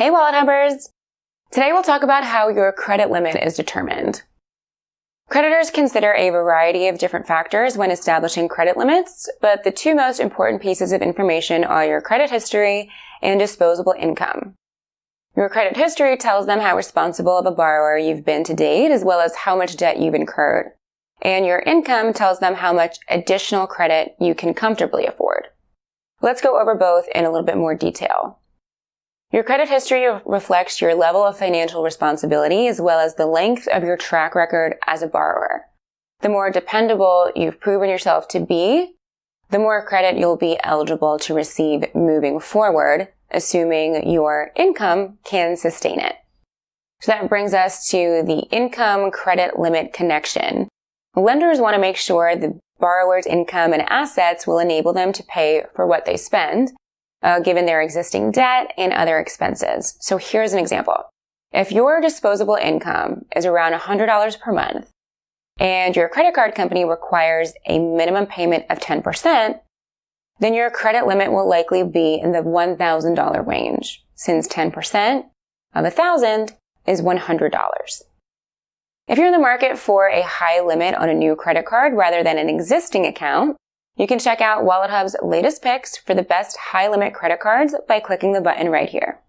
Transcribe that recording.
Hey Wallet Hubbers! Today we'll talk about how your credit limit is determined. Creditors consider a variety of different factors when establishing credit limits, but the two most important pieces of information are your credit history and disposable income. Your credit history tells them how responsible of a borrower you've been to date, as well as how much debt you've incurred. And your income tells them how much additional credit you can comfortably afford. Let's go over both in a little bit more detail. Your credit history reflects your level of financial responsibility as well as the length of your track record as a borrower. The more dependable you've proven yourself to be, the more credit you'll be eligible to receive moving forward, assuming your income can sustain it. So that brings us to the income credit limit connection. Lenders want to make sure the borrower's income and assets will enable them to pay for what they spend, given their existing debt and other expenses. So here's an example. If your disposable income is around $100 per month and your credit card company requires a minimum payment of 10%, then your credit limit will likely be in the $1,000 range, since 10% of $1,000 is $100. If you're in the market for a high limit on a new credit card rather than an existing account, you can check out WalletHub's latest picks for the best high-limit credit cards by clicking the button right here.